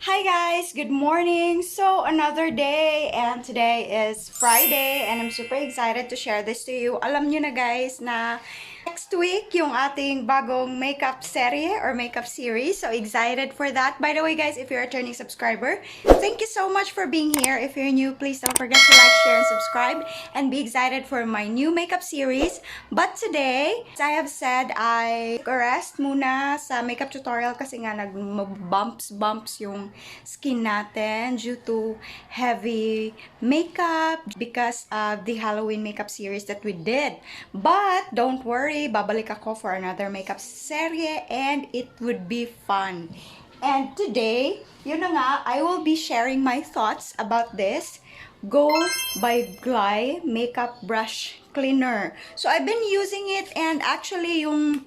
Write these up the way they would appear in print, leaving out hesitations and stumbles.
Hi guys, good morning. So another day and today is Friday and I'm super excited to share this to you. Alam nyo na guys na next week yung ating bagong makeup serye or makeup series. So excited for that. By the way guys, if you're a returning subscriber, thank you so much for being here. If you're new, please don't forget to like, share, and subscribe and be excited for my new makeup series. But today, as I have said, I took a rest muna sa makeup tutorial kasi nga nag-bumps yung skin natin due to heavy makeup because of the Halloween makeup series that we did. But don't worry, babalik ako for another makeup serye and it would be fun. And today, yun na nga, I will be sharing my thoughts about this Go by Glide Makeup Brush Cleaner. So I've been using it and actually yung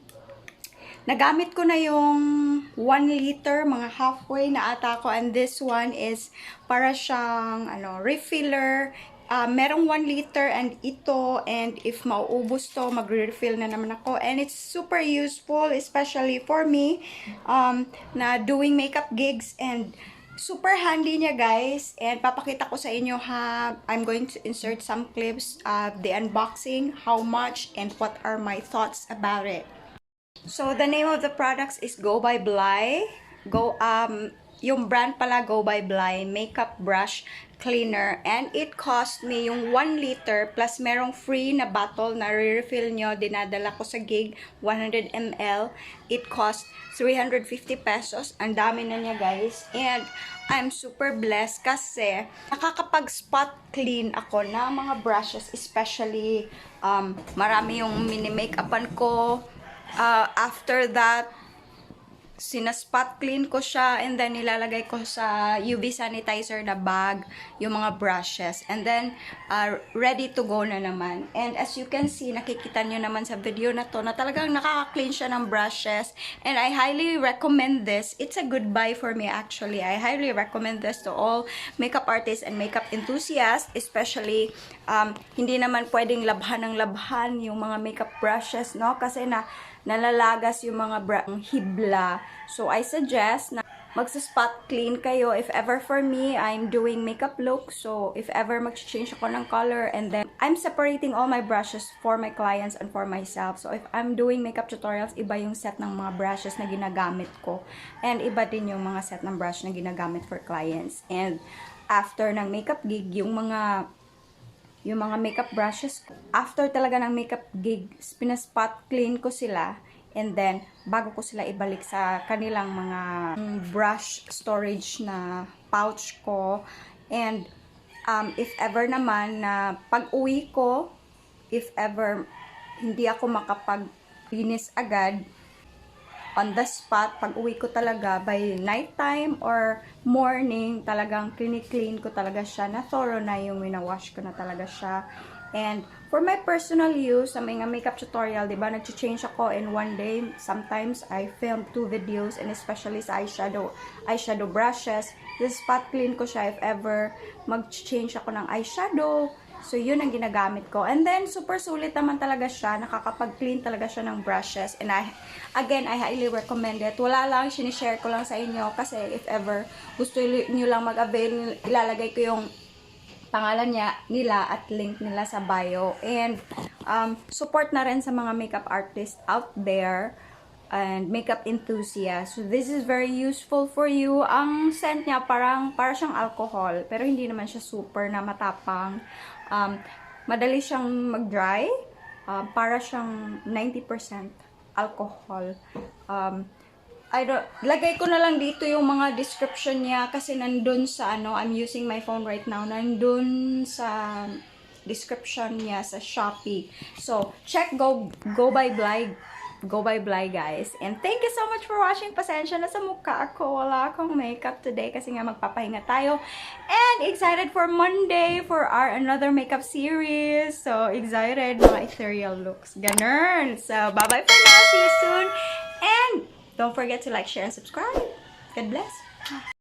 nagamit ko na yung 1 liter, mga halfway na ata ko. And this one is para siyang refiller. Merong 1 liter and ito. And if mauubos to, magre-refill na naman ako. And it's super useful, especially for me, na doing makeup gigs. And super handy niya guys. And papakita ko sa inyo ha. I'm going to insert some clips of the unboxing, how much, and what are my thoughts about it. So, the name of the products is Go by Bly. Yung brand pala, Go by Bly Makeup Brush Cleaner. And it cost me yung 1 liter plus merong free na bottle na re-refill nyo. Dinadala ko sa gig, 100 ml. It cost 350 pesos. Ang dami na niya guys. And I'm super blessed kasi nakakapag-spot clean ako ng mga brushes. Especially, marami yung mini-makeupan ko. After that, sinaspot clean ko siya and then nilalagay ko sa UV sanitizer na bag yung mga brushes and then ready to go na naman. And as you can see, nakikita nyo naman sa video na to na talagang nakaka-clean siya ng brushes and I highly recommend this. It's a good buy for me actually. I highly recommend this to all makeup artists and makeup enthusiasts, especially hindi naman pwedeng labhan ng labhan yung mga makeup brushes, no? Kasi nalalagas yung mga hibla. So, I suggest na magsa-spot clean kayo. If ever for me, I'm doing makeup look. So, if ever mag-change ako ng color and then I'm separating all my brushes for my clients and for myself. So, if I'm doing makeup tutorials, iba yung set ng mga brushes na ginagamit ko. And iba din yung mga set ng brush na ginagamit for clients. And after ng makeup gig, yung mga makeup brushes ko. After talaga ng makeup gig, pinaspot clean ko sila. And then, bago ko sila ibalik sa kanilang mga brush storage na pouch ko. And, if ever naman na pag-uwi ko, if ever hindi ako makapag-linis agad, on the spot, pag-uwi ko talaga by nighttime or morning, talagang clean ko talaga siya, na thorough na yung winawash ko na talaga siya. And for my personal use, sa mga makeup tutorial, diba, nag-change ako in one day. Sometimes, I film 2 videos, and especially sa eyeshadow brushes. This spot clean ko siya if ever mag-change ako ng eyeshadow. So, yun ang ginagamit ko. And then, super sulit naman talaga siya. Nakakapag-clean talaga siya ng brushes. And I highly recommend it. Wala lang, sinishare ko lang sa inyo. Kasi if ever gusto nyo lang mag-avail, ilalagay ko yung pangalan nila at link nila sa bio. And support na rin sa mga makeup artists out there and makeup enthusiasts. So, this is very useful for you. Ang scent niya para siyang alcohol. Pero hindi naman siya super na matapang. Madali siyang mag-dry. Para siyang 90% alcohol. Lagay ko na lang dito yung mga description niya kasi nandun sa I'm using my phone right now. Nandun sa description niya sa Shopee. So, check Go by Bly guys. And thank you so much for watching. Pasensya na sa mukha ako. Wala akong makeup today kasi nga magpapahinga tayo. And excited for Monday for our another makeup series. So excited, mga ethereal looks. Ganun. So bye-bye for now. See you soon. And don't forget to like, share, and subscribe. God bless.